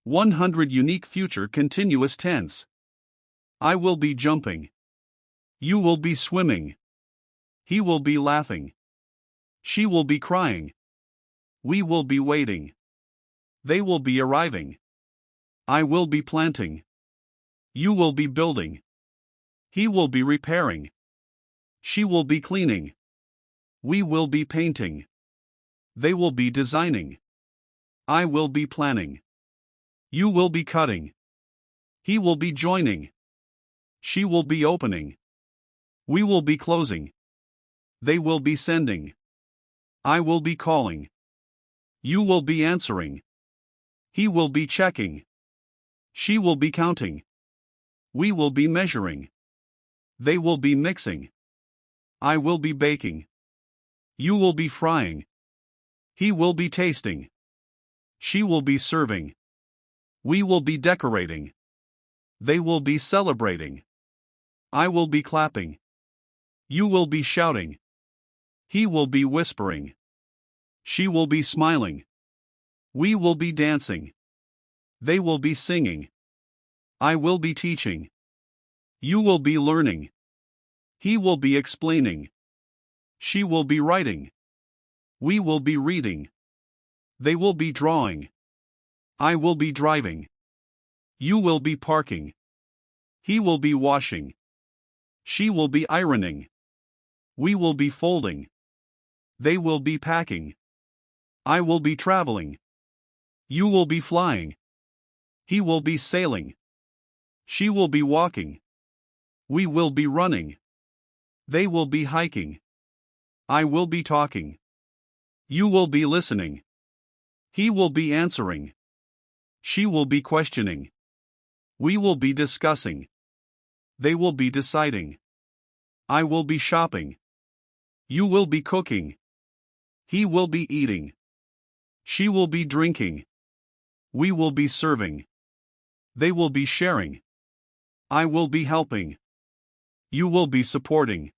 100 unique future continuous tense. I will be jumping. You will be swimming. He will be laughing. She will be crying. We will be waiting. They will be arriving. I will be planting. You will be building. He will be repairing. She will be cleaning. We will be painting. They will be designing. I will be planning. You will be cutting. He will be joining. She will be opening. We will be closing. They will be sending. I will be calling. You will be answering. He will be checking. She will be counting. We will be measuring. They will be mixing. I will be baking. You will be frying. He will be tasting. She will be serving. We will be decorating. They will be celebrating. I will be clapping. You will be shouting. He will be whispering. She will be smiling. We will be dancing. They will be singing. I will be teaching. You will be learning. He will be explaining. She will be writing. We will be reading. They will be drawing. I will be driving. You will be parking. He will be washing. She will be ironing. We will be folding. They will be packing. I will be traveling. You will be flying. He will be sailing. She will be walking. We will be running. They will be hiking. I will be talking. You will be listening. He will be answering. She will be questioning. We will be discussing. They will be deciding. I will be shopping. You will be cooking. He will be eating. She will be drinking. We will be serving. They will be sharing. I will be helping. You will be supporting.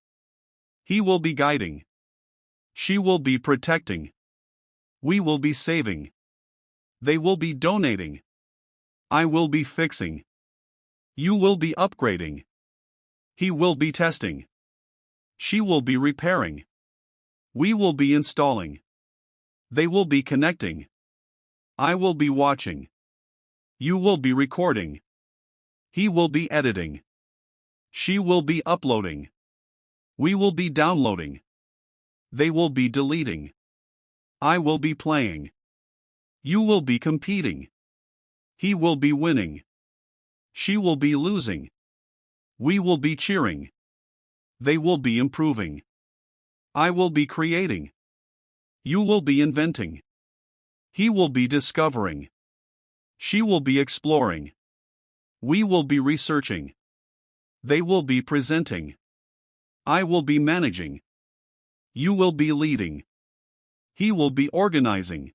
He will be guiding. She will be protecting. We will be saving. They will be donating. I will be fixing. You will be upgrading. He will be testing. She will be repairing. We will be installing. They will be connecting. I will be watching. You will be recording. He will be editing. She will be uploading. We will be downloading. They will be deleting. I will be playing. You will be competing. He will be winning. She will be losing. We will be cheering. They will be improving. I will be creating. You will be inventing. He will be discovering. She will be exploring. We will be researching. They will be presenting. I will be managing. You will be leading. He will be organizing.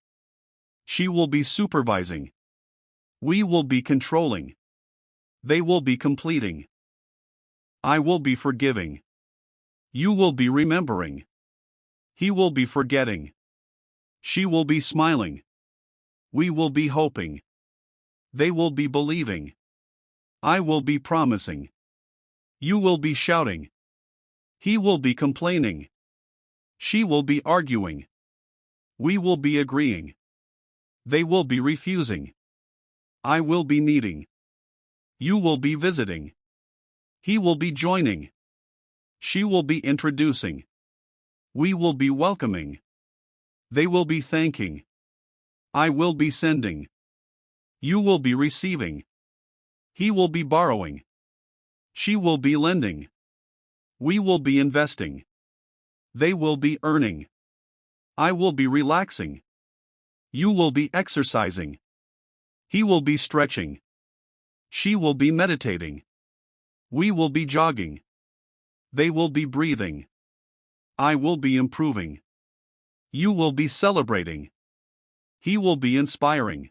She will be supervising. We will be controlling. They will be completing. I will be forgiving. You will be remembering. He will be forgetting. She will be smiling. We will be hoping. They will be believing. I will be promising. You will be shouting. He will be complaining. She will be arguing. We will be agreeing. They will be refusing. I will be needing. You will be visiting. He will be joining. She will be introducing. We will be welcoming. They will be thanking. I will be sending. You will be receiving. He will be borrowing. She will be lending. We will be investing. They will be earning. I will be relaxing. You will be exercising. He will be stretching. She will be meditating. We will be jogging. They will be breathing. I will be improving. You will be celebrating. He will be inspiring.